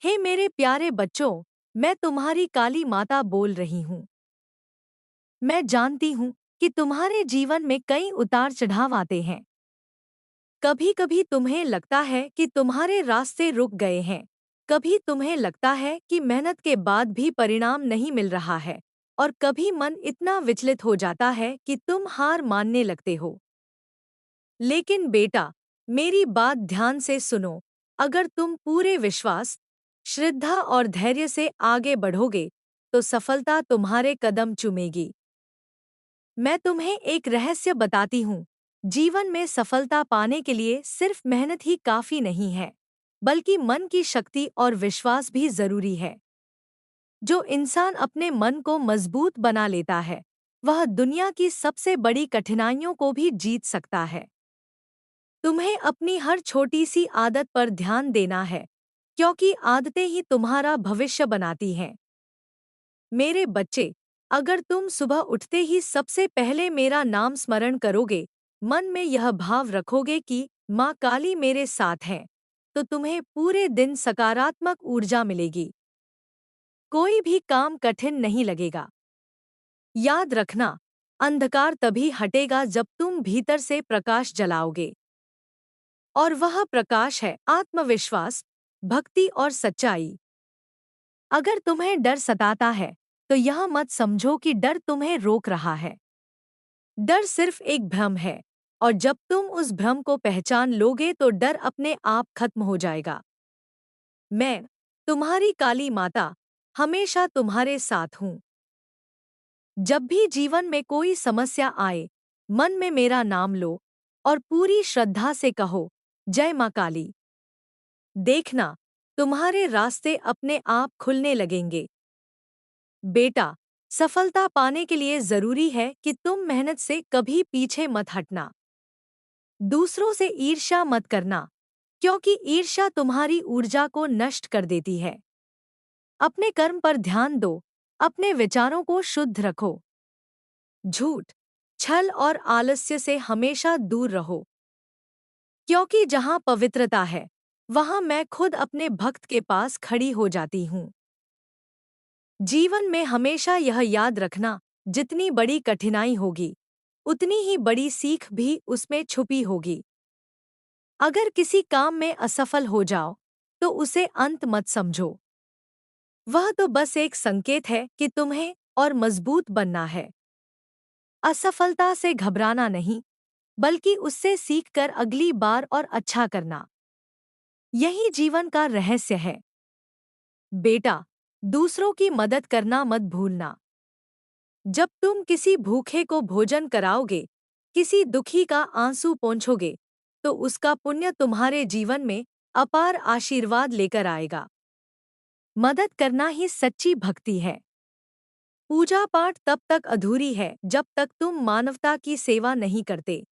हे मेरे प्यारे बच्चों, मैं तुम्हारी काली माता बोल रही हूँ। मैं जानती हूँ कि तुम्हारे जीवन में कई उतार चढ़ाव आते हैं। कभी कभी तुम्हें लगता है कि तुम्हारे रास्ते रुक गए हैं। कभी तुम्हें लगता है कि मेहनत के बाद भी परिणाम नहीं मिल रहा है। और कभी मन इतना विचलित हो जाता है कि तुम हार मानने लगते हो। लेकिन बेटा, मेरी बात ध्यान से सुनो। अगर तुम पूरे विश्वास, श्रद्धा और धैर्य से आगे बढ़ोगे, तो सफलता तुम्हारे कदम चूमेगी। मैं तुम्हें एक रहस्य बताती हूँ। जीवन में सफलता पाने के लिए सिर्फ मेहनत ही काफी नहीं है, बल्कि मन की शक्ति और विश्वास भी जरूरी है। जो इंसान अपने मन को मजबूत बना लेता है, वह दुनिया की सबसे बड़ी कठिनाइयों को भी जीत सकता है। तुम्हें अपनी हर छोटी सी आदत पर ध्यान देना है, क्योंकि आदतें ही तुम्हारा भविष्य बनाती हैं। मेरे बच्चे, अगर तुम सुबह उठते ही सबसे पहले मेरा नाम स्मरण करोगे, मन में यह भाव रखोगे कि माँ काली मेरे साथ है, तो तुम्हें पूरे दिन सकारात्मक ऊर्जा मिलेगी। कोई भी काम कठिन नहीं लगेगा। याद रखना, अंधकार तभी हटेगा जब तुम भीतर से प्रकाश जलाओगे। और वह प्रकाश है आत्मविश्वास, भक्ति और सच्चाई। अगर तुम्हें डर सताता है, तो यह मत समझो कि डर तुम्हें रोक रहा है। डर सिर्फ एक भ्रम है, और जब तुम उस भ्रम को पहचान लोगे तो डर अपने आप खत्म हो जाएगा। मैं, तुम्हारी काली माता, हमेशा तुम्हारे साथ हूँ। जब भी जीवन में कोई समस्या आए, मन में मेरा नाम लो और पूरी श्रद्धा से कहो, जय माँ काली। देखना, तुम्हारे रास्ते अपने आप खुलने लगेंगे। बेटा, सफलता पाने के लिए जरूरी है कि तुम मेहनत से कभी पीछे मत हटना। दूसरों से ईर्ष्या मत करना, क्योंकि ईर्ष्या तुम्हारी ऊर्जा को नष्ट कर देती है। अपने कर्म पर ध्यान दो, अपने विचारों को शुद्ध रखो। झूठ, छल और आलस्य से हमेशा दूर रहो, क्योंकि जहां पवित्रता है, वहां मैं खुद अपने भक्त के पास खड़ी हो जाती हूँ। जीवन में हमेशा यह याद रखना, जितनी बड़ी कठिनाई होगी, उतनी ही बड़ी सीख भी उसमें छुपी होगी। अगर किसी काम में असफल हो जाओ, तो उसे अंत मत समझो। वह तो बस एक संकेत है कि तुम्हें और मजबूत बनना है। असफलता से घबराना नहीं, बल्कि उससे सीखकर अगली बार और अच्छा करना। यही जीवन का रहस्य है। बेटा, दूसरों की मदद करना मत भूलना। जब तुम किसी भूखे को भोजन कराओगे, किसी दुखी का आंसू पोंछोगे, तो उसका पुण्य तुम्हारे जीवन में अपार आशीर्वाद लेकर आएगा। मदद करना ही सच्ची भक्ति है। पूजा पाठ तब तक अधूरी है जब तक तुम मानवता की सेवा नहीं करते।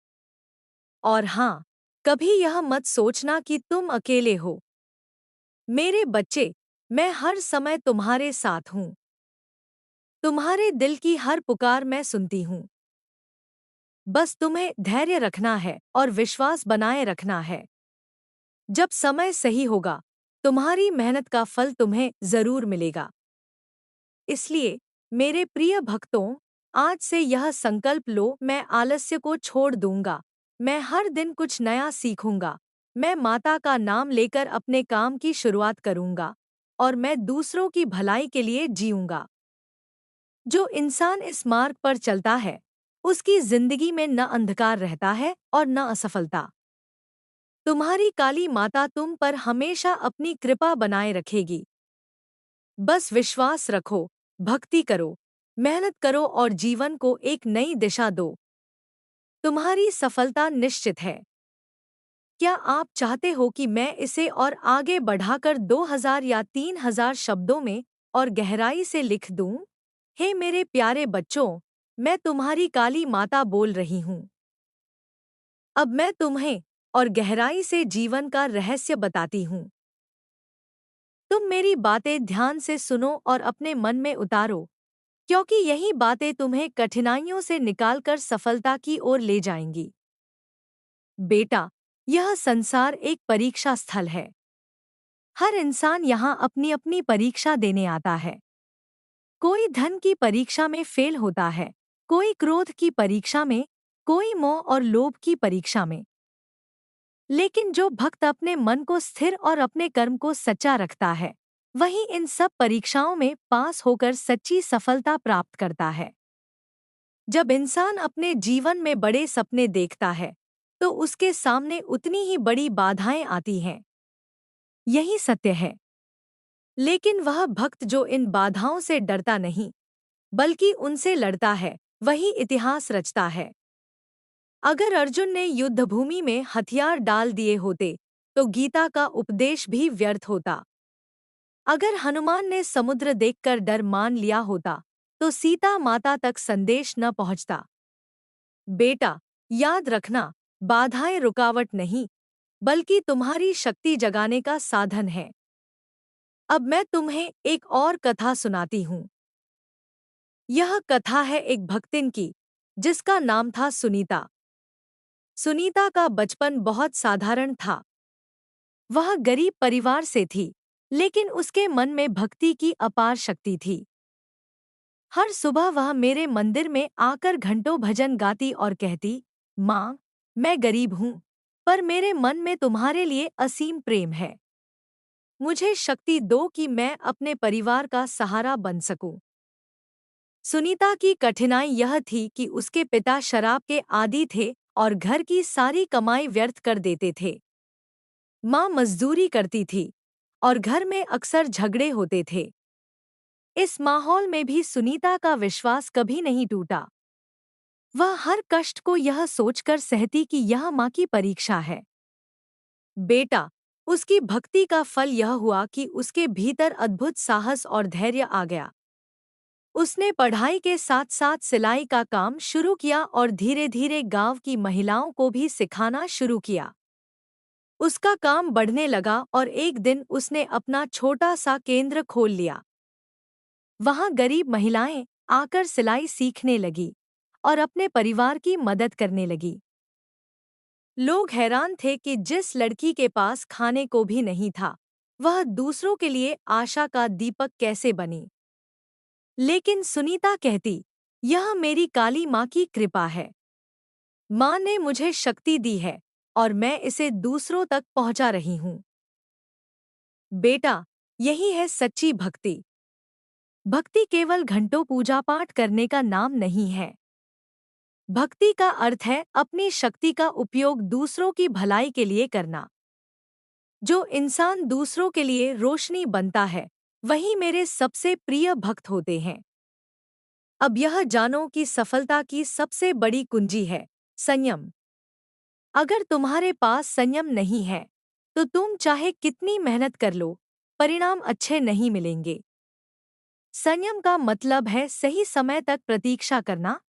और हाँ, कभी यह मत सोचना कि तुम अकेले हो। मेरे बच्चे, मैं हर समय तुम्हारे साथ हूँ। तुम्हारे दिल की हर पुकार मैं सुनती हूँ। बस तुम्हें धैर्य रखना है और विश्वास बनाए रखना है। जब समय सही होगा, तुम्हारी मेहनत का फल तुम्हें जरूर मिलेगा। इसलिए मेरे प्रिय भक्तों, आज से यह संकल्प लो, मैं आलस्य को छोड़ दूंगा। मैं हर दिन कुछ नया सीखूंगा। मैं माता का नाम लेकर अपने काम की शुरुआत करूंगा। और मैं दूसरों की भलाई के लिए जीऊंगा। जो इंसान इस मार्ग पर चलता है, उसकी जिंदगी में न अंधकार रहता है और न असफलता। तुम्हारी काली माता तुम पर हमेशा अपनी कृपा बनाए रखेगी। बस विश्वास रखो, भक्ति करो, मेहनत करो और जीवन को एक नई दिशा दो। तुम्हारी सफलता निश्चित है। क्या आप चाहते हो कि मैं इसे और आगे बढ़ाकर 2000 या 3000 शब्दों में और गहराई से लिख दूं? हे मेरे प्यारे बच्चों, मैं तुम्हारी काली माता बोल रही हूँ। अब मैं तुम्हें और गहराई से जीवन का रहस्य बताती हूँ। तुम मेरी बातें ध्यान से सुनो और अपने मन में उतारो, क्योंकि यही बातें तुम्हें कठिनाइयों से निकालकर सफलता की ओर ले जाएंगी। बेटा, यह संसार एक परीक्षा स्थल है। हर इंसान यहाँ अपनी अपनी परीक्षा देने आता है। कोई धन की परीक्षा में फेल होता है, कोई क्रोध की परीक्षा में, कोई मोह और लोभ की परीक्षा में। लेकिन जो भक्त अपने मन को स्थिर और अपने कर्म को सच्चा रखता है, वही इन सब परीक्षाओं में पास होकर सच्ची सफलता प्राप्त करता है। जब इंसान अपने जीवन में बड़े सपने देखता है, तो उसके सामने उतनी ही बड़ी बाधाएं आती हैं। यही सत्य है। लेकिन वह भक्त जो इन बाधाओं से डरता नहीं, बल्कि उनसे लड़ता है, वही इतिहास रचता है। अगर अर्जुन ने युद्धभूमि में हथियार डाल दिए होते, तो गीता का उपदेश भी व्यर्थ होता। अगर हनुमान ने समुद्र देखकर डर मान लिया होता, तो सीता माता तक संदेश न पहुंचता। बेटा, याद रखना, बाधाएं रुकावट नहीं, बल्कि तुम्हारी शक्ति जगाने का साधन है। अब मैं तुम्हें एक और कथा सुनाती हूँ। यह कथा है एक भक्तिन की, जिसका नाम था सुनीता। सुनीता का बचपन बहुत साधारण था। वह गरीब परिवार से थी, लेकिन उसके मन में भक्ति की अपार शक्ति थी। हर सुबह वह मेरे मंदिर में आकर घंटों भजन गाती और कहती, माँ, मैं गरीब हूँ, पर मेरे मन में तुम्हारे लिए असीम प्रेम है। मुझे शक्ति दो कि मैं अपने परिवार का सहारा बन सकूं। सुनीता की कठिनाई यह थी कि उसके पिता शराब के आदी थे और घर की सारी कमाई व्यर्थ कर देते थे। माँ मजदूरी करती थी और घर में अक्सर झगड़े होते थे। इस माहौल में भी सुनीता का विश्वास कभी नहीं टूटा। वह हर कष्ट को यह सोचकर सहती कि यह माँ की परीक्षा है। बेटा, उसकी भक्ति का फल यह हुआ कि उसके भीतर अद्भुत साहस और धैर्य आ गया। उसने पढ़ाई के साथ साथ सिलाई का काम शुरू किया और धीरे धीरे गांव की महिलाओं को भी सिखाना शुरू किया। उसका काम बढ़ने लगा और एक दिन उसने अपना छोटा सा केंद्र खोल लिया। वहां गरीब महिलाएं आकर सिलाई सीखने लगी और अपने परिवार की मदद करने लगी। लोग हैरान थे कि जिस लड़की के पास खाने को भी नहीं था, वह दूसरों के लिए आशा का दीपक कैसे बनी। लेकिन सुनीता कहती, यह मेरी काली माँ की कृपा है। माँ ने मुझे शक्ति दी है और मैं इसे दूसरों तक पहुंचा रही हूँ। बेटा, यही है सच्ची भक्ति। भक्ति केवल घंटों पूजा पाठ करने का नाम नहीं है। भक्ति का अर्थ है अपनी शक्ति का उपयोग दूसरों की भलाई के लिए करना। जो इंसान दूसरों के लिए रोशनी बनता है, वही मेरे सबसे प्रिय भक्त होते हैं। अब यह जानो कि सफलता की सबसे बड़ी कुंजी है संयम। अगर तुम्हारे पास संयम नहीं है, तो तुम चाहे कितनी मेहनत कर लो, परिणाम अच्छे नहीं मिलेंगे। संयम का मतलब है सही समय तक प्रतीक्षा करना,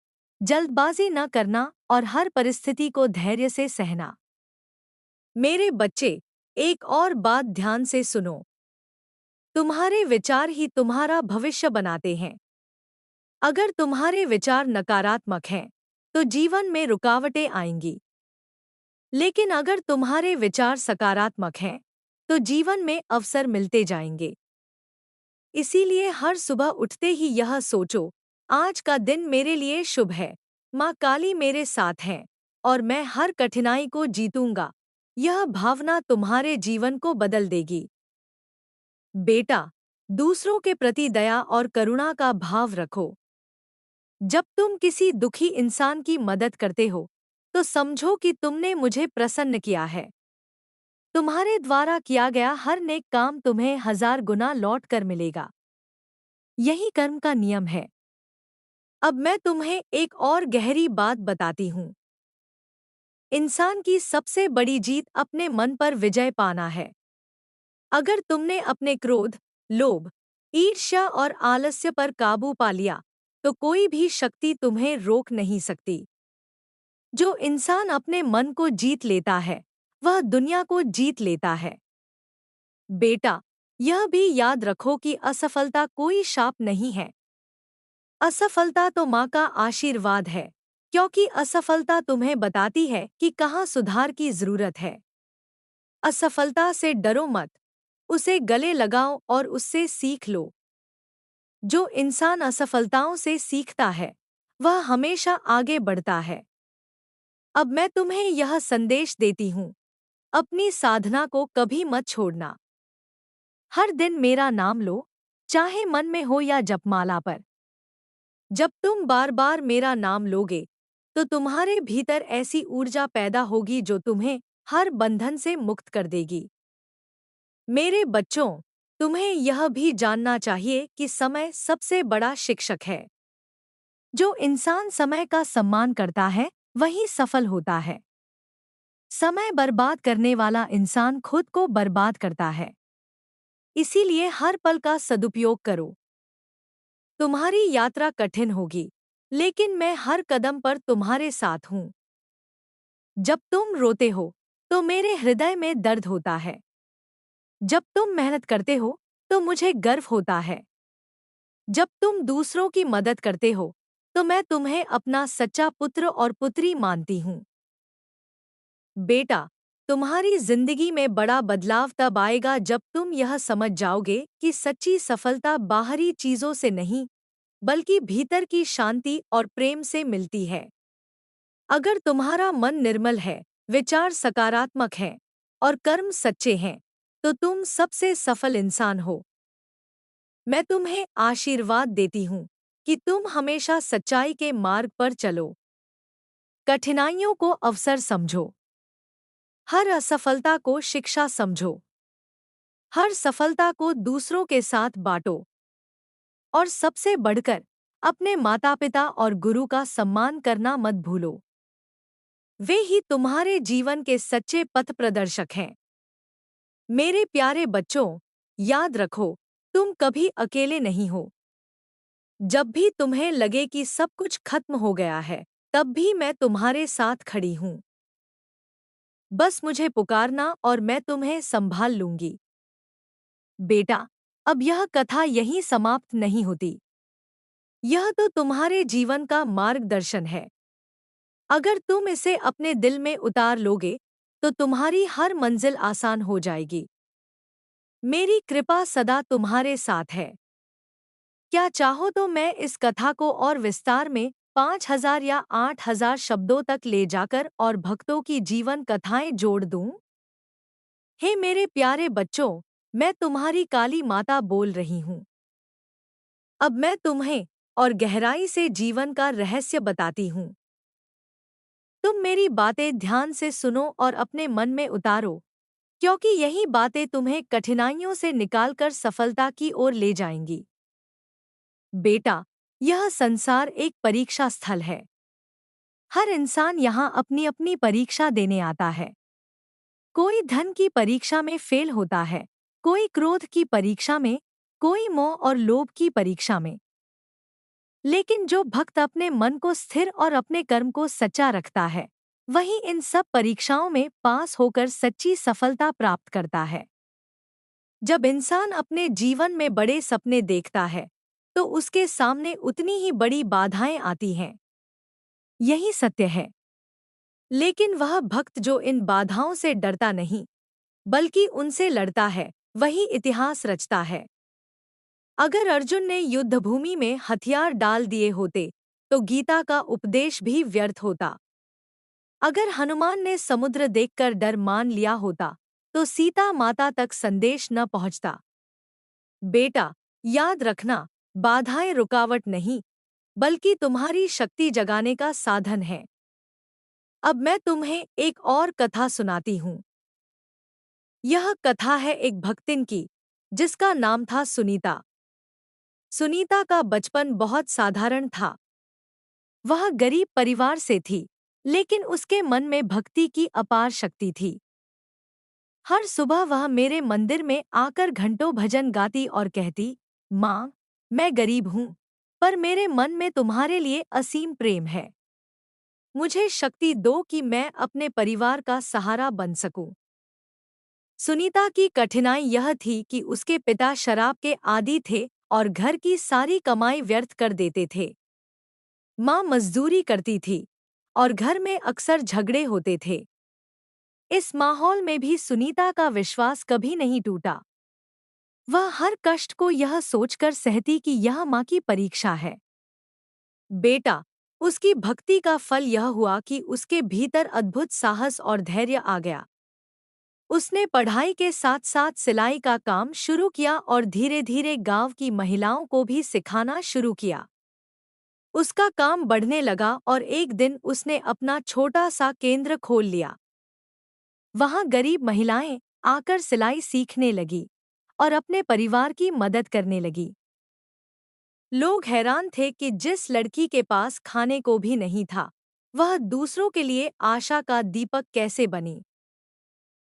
जल्दबाजी न करना और हर परिस्थिति को धैर्य से सहना। मेरे बच्चे, एक और बात ध्यान से सुनो। तुम्हारे विचार ही तुम्हारा भविष्य बनाते हैं। अगर तुम्हारे विचार नकारात्मक हैं, तो जीवन में रुकावटें आएंगी। लेकिन अगर तुम्हारे विचार सकारात्मक हैं, तो जीवन में अवसर मिलते जाएंगे। इसीलिए हर सुबह उठते ही यह सोचो, आज का दिन मेरे लिए शुभ है, माँ काली मेरे साथ है और मैं हर कठिनाई को जीतूंगा। यह भावना तुम्हारे जीवन को बदल देगी। बेटा, दूसरों के प्रति दया और करुणा का भाव रखो। जब तुम किसी दुखी इंसान की मदद करते हो, तो समझो कि तुमने मुझे प्रसन्न किया है। तुम्हारे द्वारा किया गया हर नेक काम तुम्हें 1000 गुना लौट कर मिलेगा। यही कर्म का नियम है। अब मैं तुम्हें एक और गहरी बात बताती हूँ। इंसान की सबसे बड़ी जीत अपने मन पर विजय पाना है। अगर तुमने अपने क्रोध, लोभ, ईर्ष्या और आलस्य पर काबू पा लिया, तो कोई भी शक्ति तुम्हें रोक नहीं सकती। जो इंसान अपने मन को जीत लेता है, वह दुनिया को जीत लेता है। बेटा, यह भी याद रखो कि असफलता कोई शाप नहीं है। असफलता तो माँ का आशीर्वाद है, क्योंकि असफलता तुम्हें बताती है कि कहाँ सुधार की जरूरत है। असफलता से डरो मत। उसे गले लगाओ और उससे सीख लो। जो इंसान असफलताओं से सीखता है, वह हमेशा आगे बढ़ता है। अब मैं तुम्हें यह संदेश देती हूँ, अपनी साधना को कभी मत छोड़ना। हर दिन मेरा नाम लो, चाहे मन में हो या जपमाला पर। जब तुम बार बार मेरा नाम लोगे, तो तुम्हारे भीतर ऐसी ऊर्जा पैदा होगी जो तुम्हें हर बंधन से मुक्त कर देगी। मेरे बच्चों, तुम्हें यह भी जानना चाहिए कि समय सबसे बड़ा शिक्षक है। जो इंसान समय का सम्मान करता है, वही सफल होता है। समय बर्बाद करने वाला इंसान खुद को बर्बाद करता है। इसीलिए हर पल का सदुपयोग करो। तुम्हारी यात्रा कठिन होगी, लेकिन मैं हर कदम पर तुम्हारे साथ हूँ। जब तुम रोते हो, तो मेरे हृदय में दर्द होता है। जब तुम मेहनत करते हो, तो मुझे गर्व होता है। जब तुम दूसरों की मदद करते हो, तो मैं तुम्हें अपना सच्चा पुत्र और पुत्री मानती हूँ। बेटा, तुम्हारी जिंदगी में बड़ा बदलाव तब आएगा जब तुम यह समझ जाओगे कि सच्ची सफलता बाहरी चीजों से नहीं, बल्कि भीतर की शांति और प्रेम से मिलती है। अगर तुम्हारा मन निर्मल है, विचार सकारात्मक हैं और कर्म सच्चे हैं, तो तुम सबसे सफल इंसान हो। मैं तुम्हें आशीर्वाद देती हूँ कि तुम हमेशा सच्चाई के मार्ग पर चलो। कठिनाइयों को अवसर समझो। हर असफलता को शिक्षा समझो। हर सफलता को दूसरों के साथ बांटो। और सबसे बढ़कर अपने माता-पिता और गुरु का सम्मान करना मत भूलो। वे ही तुम्हारे जीवन के सच्चे पथ प्रदर्शक हैं। मेरे प्यारे बच्चों, याद रखो, तुम कभी अकेले नहीं हो। जब भी तुम्हें लगे कि सब कुछ खत्म हो गया है, तब भी मैं तुम्हारे साथ खड़ी हूँ। बस मुझे पुकारना और मैं तुम्हें संभाल लूंगी। बेटा, अब यह कथा यहीं समाप्त नहीं होती। यह तो तुम्हारे जीवन का मार्गदर्शन है। अगर तुम इसे अपने दिल में उतार लोगे, तो तुम्हारी हर मंजिल आसान हो जाएगी। मेरी कृपा सदा तुम्हारे साथ है। क्या चाहो तो मैं इस कथा को और विस्तार में 5,000 या 8,000 शब्दों तक ले जाकर और भक्तों की जीवन कथाएं जोड़ दूं? हे मेरे प्यारे बच्चों, मैं तुम्हारी काली माता बोल रही हूँ। अब मैं तुम्हें और गहराई से जीवन का रहस्य बताती हूँ। तुम मेरी बातें ध्यान से सुनो और अपने मन में उतारो, क्योंकि यही बातें तुम्हें कठिनाइयों से निकालकर सफलता की ओर ले जाएंगी। बेटा, यह संसार एक परीक्षा स्थल है। हर इंसान यहाँ अपनी अपनी परीक्षा देने आता है। कोई धन की परीक्षा में फेल होता है, कोई क्रोध की परीक्षा में, कोई मोह और लोभ की परीक्षा में। लेकिन जो भक्त अपने मन को स्थिर और अपने कर्म को सच्चा रखता है, वही इन सब परीक्षाओं में पास होकर सच्ची सफलता प्राप्त करता है। जब इंसान अपने जीवन में बड़े सपने देखता है, तो उसके सामने उतनी ही बड़ी बाधाएं आती हैं। यही सत्य है। लेकिन वह भक्त जो इन बाधाओं से डरता नहीं, बल्कि उनसे लड़ता है, वही इतिहास रचता है। अगर अर्जुन ने युद्धभूमि में हथियार डाल दिए होते, तो गीता का उपदेश भी व्यर्थ होता। अगर हनुमान ने समुद्र देखकर डर मान लिया होता, तो सीता माता तक संदेश न पहुंचता। बेटा, याद रखना, बाधाएं रुकावट नहीं, बल्कि तुम्हारी शक्ति जगाने का साधन है। अब मैं तुम्हें एक और कथा सुनाती हूँ। यह कथा है एक भक्तिन की, जिसका नाम था सुनीता। सुनीता का बचपन बहुत साधारण था। वह गरीब परिवार से थी, लेकिन उसके मन में भक्ति की अपार शक्ति थी। हर सुबह वह मेरे मंदिर में आकर घंटों भजन गाती और कहती, माँ, मैं गरीब हूँ, पर मेरे मन में तुम्हारे लिए असीम प्रेम है। मुझे शक्ति दो कि मैं अपने परिवार का सहारा बन सकूं। सुनीता की कठिनाई यह थी कि उसके पिता शराब के आदी थे और घर की सारी कमाई व्यर्थ कर देते थे। माँ मजदूरी करती थी और घर में अक्सर झगड़े होते थे। इस माहौल में भी सुनीता का विश्वास कभी नहीं टूटा। वह हर कष्ट को यह सोचकर सहती कि यह माँ की परीक्षा है। बेटा, उसकी भक्ति का फल यह हुआ कि उसके भीतर अद्भुत साहस और धैर्य आ गया। उसने पढ़ाई के साथ साथ सिलाई का काम शुरू किया और धीरे धीरे गांव की महिलाओं को भी सिखाना शुरू किया। उसका काम बढ़ने लगा और एक दिन उसने अपना छोटा सा केंद्र खोल लिया। वहां गरीब महिलाएं आकर सिलाई सीखने लगी और अपने परिवार की मदद करने लगी। लोग हैरान थे कि जिस लड़की के पास खाने को भी नहीं था, वह दूसरों के लिए आशा का दीपक कैसे बनी।